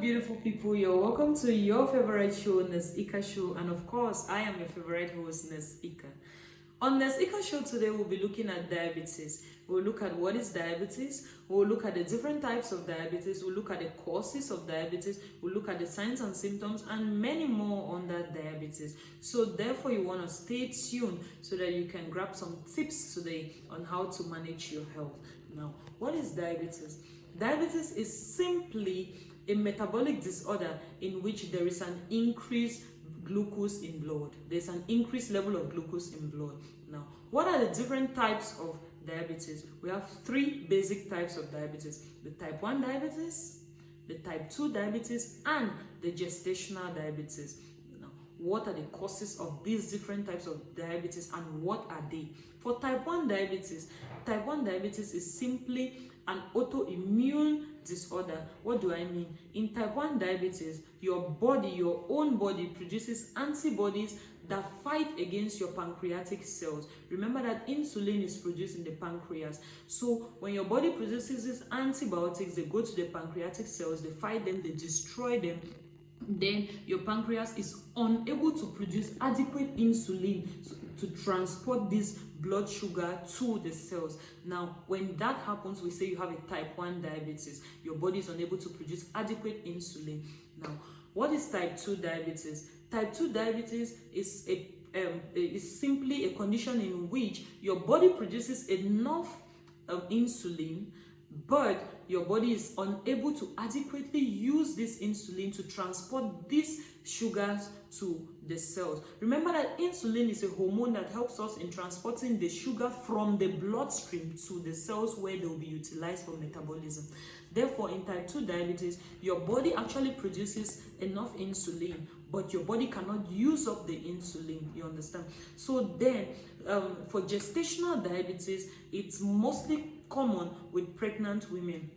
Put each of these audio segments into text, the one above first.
beautiful people, you're welcome to your favorite show, Nes Ika Show, and of course I am your favorite host, Nes Ika. On Nes Ika Show today we'll be looking at diabetes. We'll look at what is diabetes, we'll look at the different types of diabetes, we'll look at the causes of diabetes, we'll look at the signs and symptoms, and many more on that diabetes. So therefore you want to stay tuned so that you can grab some tips today on how to manage your health. Now, what is diabetes? Diabetes is simply a metabolic disorder in which there is an increased glucose in blood. There's an increased level of glucose in blood. Now, what are the different types of diabetes? We have three basic types of diabetes: the type 1 diabetes, the type 2 diabetes, and the gestational diabetes. Now, what are the causes of these different types of diabetes and what are they? For type 1 diabetes is simply an autoimmune disorder. What do I mean? In type 1 diabetes, your own body produces antibodies that fight against your pancreatic cells. Remember that insulin is produced in the pancreas. So when your body produces these antibiotics, they go to the pancreatic cells, they fight them, they destroy them. Then your pancreas is unable to produce adequate insulin to transport this blood sugar to the cells. Now, when that happens, we say you have a type 1 diabetes. Your body is unable to produce adequate insulin. Now, what is type 2 diabetes? Type 2 diabetes is simply a condition in which your body produces enough insulin, but your body is unable to adequately use this insulin to transport these sugars to the cells. Remember that insulin is a hormone that helps us in transporting the sugar from the bloodstream to the cells where they will be utilized for metabolism. Therefore, in type 2 diabetes, your body actually produces enough insulin, but your body cannot use up the insulin, you understand? So then, for gestational diabetes, it's mostly common with pregnant women,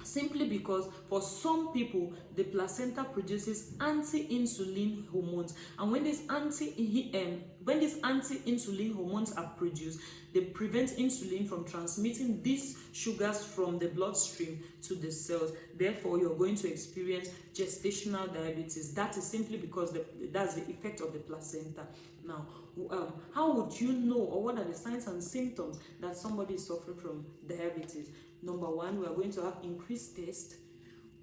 simply because for some people the placenta produces anti-insulin hormones, and when these anti-insulin hormones are produced, they prevent insulin from transmitting these sugars from the bloodstream to the cells. Therefore, you're going to experience gestational diabetes. That is simply because that's the effect of the placenta. Now, how would you know, or what are the signs and symptoms that somebody is suffering from diabetes? Number one, we are going to have increased thirst.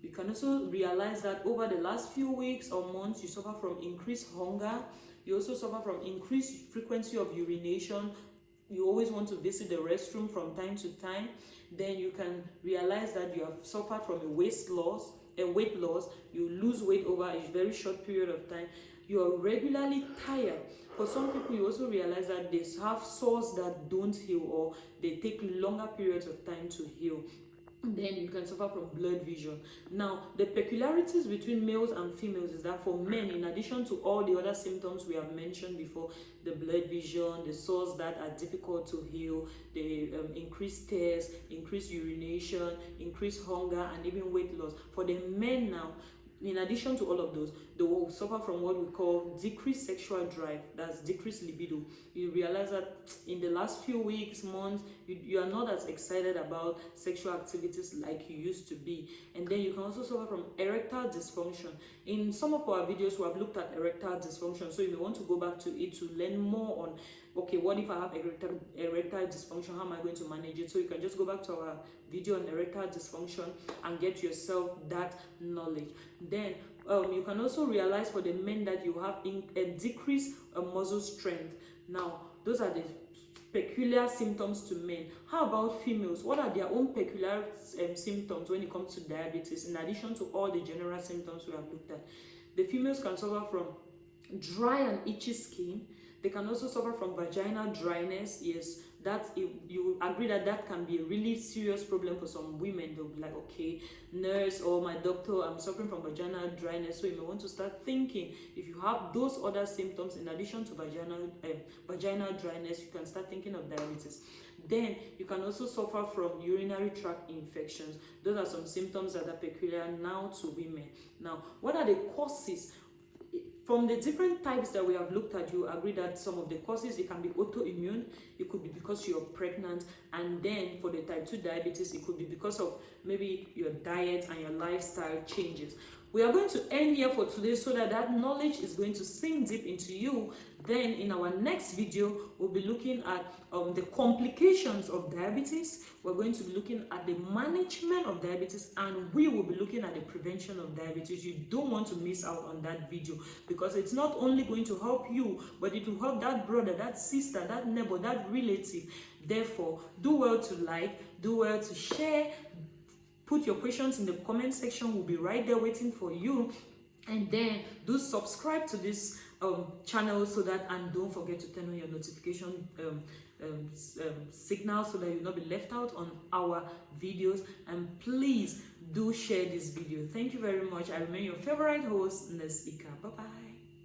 You can also realize that over the last few weeks or months, you suffer from increased hunger. You also suffer from increased frequency of urination. You always want to visit the restroom from time to time. Then you can realize that you have suffered from a weight loss. You lose weight over a very short period of time. You are regularly tired. For some people, you also realize that they have sores that don't heal, or they take longer periods of time to heal. Then you can suffer from blurred vision. Now, the peculiarities between males and females is that for men, in addition to all the other symptoms we have mentioned before, the blurred vision, the sores that are difficult to heal, the increased thirst, increased urination, increased hunger, and even weight loss, for the men now, in addition to all of those, they will suffer from what we call decreased sexual drive, that's decreased libido. You realize that in the last few weeks, months, you are not as excited about sexual activities like you used to be. And then you can also suffer from erectile dysfunction. In some of our videos, we have looked at erectile dysfunction, so you may want to go back to it to learn more on, okay, what if I have erectile dysfunction? How am I going to manage it? So you can just go back to our video on erectile dysfunction and get yourself that knowledge. Then you can also realize for the men that you have a decreased muscle strength. Now, those are the peculiar symptoms to men. How about females? What are their own peculiar symptoms when it comes to diabetes, in addition to all the general symptoms we have looked at? The females can suffer from dry and itchy skin. They can also suffer from vaginal dryness. Yes, you agree that can be a really serious problem for some women. They'll be like, okay, nurse or my doctor, I'm suffering from vaginal dryness. So you may want to start thinking, if you have those other symptoms in addition to vaginal dryness, you can start thinking of diabetes. Then you can also suffer from urinary tract infections. Those are some symptoms that are peculiar now to women. Now, what are the causes? From the different types that we have looked at, you agree that some of the causes, it can be autoimmune, it could be because you're pregnant, and then for the type 2 diabetes, it could be because of maybe your diet and your lifestyle changes. We are going to end here for today so that that knowledge is going to sink deep into you. Then in our next video, we'll be looking at the complications of diabetes. We're going to be looking at the management of diabetes, and we will be looking at the prevention of diabetes. You don't want to miss out on that video, because it's not only going to help you, but it will help that brother, that sister, that neighbor, that relative. Therefore, do well to like, do well to share. Put your questions in the comment section. We'll be right there waiting for you. And then do subscribe to this channel so that, and don't forget to turn on your notification signal so that you'll not be left out on our videos. And please do share this video. Thank you very much. I remain your favorite host, Nesika. Bye bye.